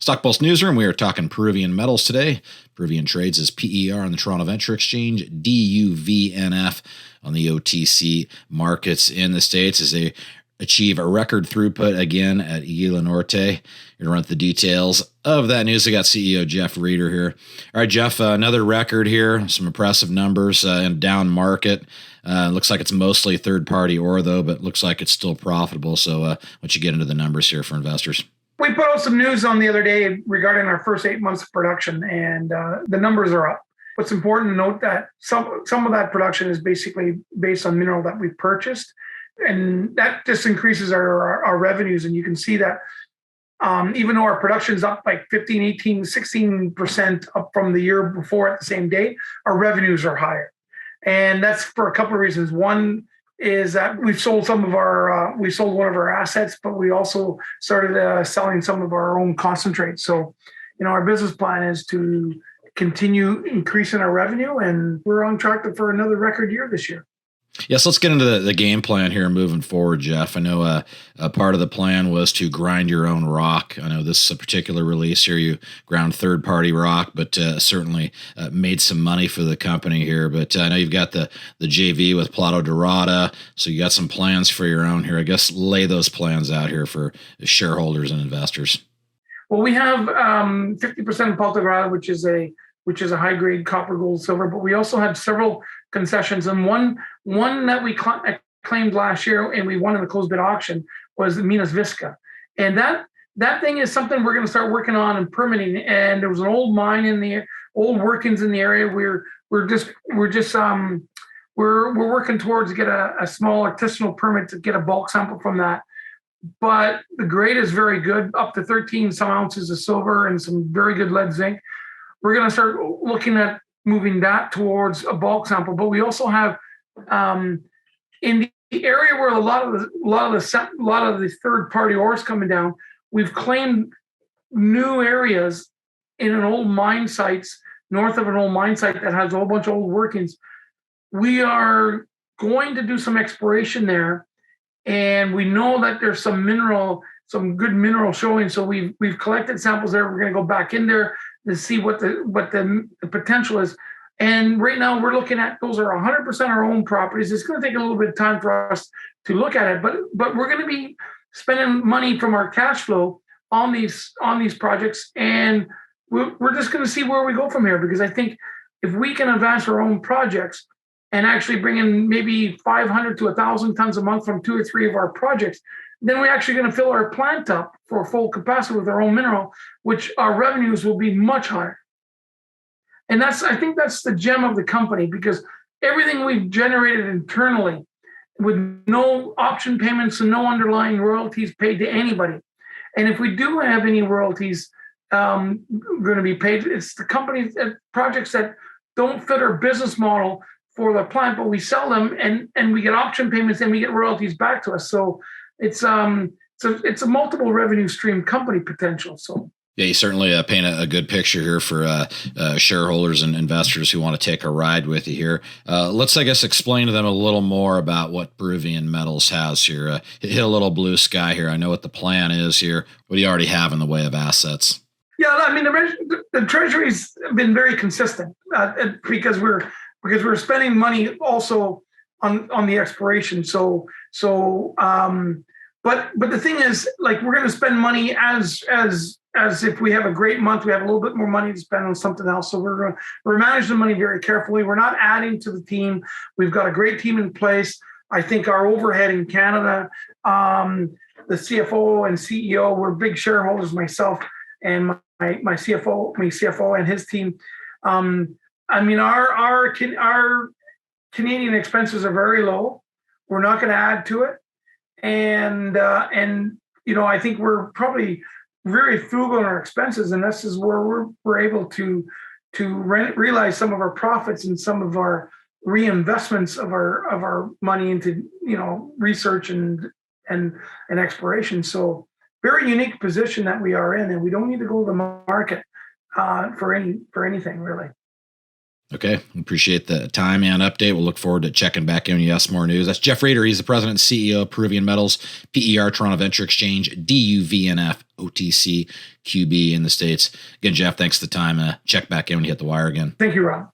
StockPulse Newsroom, we are talking Peruvian metals today. Peruvian trades as PER on the Toronto Venture Exchange, DUVNF on the OTC markets in the States as they achieve a record throughput again at Aguila Norte. You're going to run the details of that news. I got CEO Jeff Reeder here. All right, Jeff, another record here. Some impressive numbers in a down market. Looks like it's mostly third-party ore, though, but looks like it's still profitable. So why don't you get into the numbers here for investors? We put out some news on the other day regarding our first 8 months of production, and the numbers are up. What's important to note that some of that production is basically based on mineral that we've purchased, and that just increases our revenues. And you can see that even though our production's up like 15, 18, 16% up from the year before at the same date, our revenues are higher. And that's for a couple of reasons. One is that we've sold one of our assets, but we also started selling some of our own concentrates. So, our business plan is to continue increasing our revenue, and we're on track for another record year this year. Yes, let's get into the game plan here moving forward, Jeff. I know a part of the plan was to grind your own rock. I know this is a particular release here. You ground third-party rock, but certainly made some money for the company here. But I know you've got the JV with Plato Dorada, so you got some plans for your own here. I guess lay those plans out here for shareholders and investors. Well, we have 50% of Plato Dorada, which is a high-grade copper, gold, silver, but we also have several concessions. And one that we claimed last year and we won in the closed bid auction was the Minas Visca. And that thing is something we're going to start working on and permitting. And there was an old mine old workings in the area. We're working towards get a small artisanal permit to get a bulk sample from that. But the grade is very good, up to 13 some ounces of silver and some very good lead zinc. We're going to start looking at moving that towards a bulk sample. But we also have in the area where a lot of the third-party ore is coming down, we've claimed new areas in an old mine sites, north of an old mine site that has a whole bunch of old workings. We are going to do some exploration there, and we know that there's some good mineral showing. So we've collected samples there. We're going to go back in there to see what the potential is. And right now we're looking at, those are 100% our own properties. It's going to take a little bit of time for us to look at it, but we're going to be spending money from our cash flow on these projects, and we're just going to see where we go from here. Because I think if we can advance our own projects and actually bring in maybe 500 to 1,000 tons a month from 2 or 3 of our projects, then we're actually going to fill our plant up for full capacity with our own mineral, which our revenues will be much higher. And I think that's the gem of the company, because everything we've generated internally with no option payments and no underlying royalties paid to anybody. And if we do have any royalties going to be paid, it's the companies, projects that don't fit our business model for the plant, but we sell them and we get option payments and we get royalties back to us. So it's a multiple revenue stream company potential. So. Yeah, you certainly paint a good picture here for shareholders and investors who want to take a ride with you here. Let's, I guess, explain to them a little more about what Peruvian Metals has here. Hit a little blue sky here. I know what the plan is here. What do you already have in the way of assets? Yeah, I mean, the Treasury's been very consistent because we're spending money also on the exploration. But the thing is, like, we're going to spend money as if we have a great month, we have a little bit more money to spend on something else. So we're managing the money very carefully. We're not adding to the team. We've got a great team in place. I think our overhead in Canada, the CFO and CEO, we're big shareholders, myself and my CFO and his team. I mean, our Canadian expenses are very low. We're not going to add to it. And I think we're probably very frugal in our expenses, and this is where we're able to realize some of our profits and some of our reinvestments of our money into research and exploration. So very unique position that we are in, and we don't need to go to the market for anything really. Okay. Appreciate the time and update. We'll look forward to checking back in with you. More news. That's Jeff Rader. He's the president and CEO of Peruvian Metals, PER, Toronto Venture Exchange, DUVNF, OTC, QB in the States. Again, Jeff, thanks for the time. Check back in when you hit the wire again. Thank you, Rob.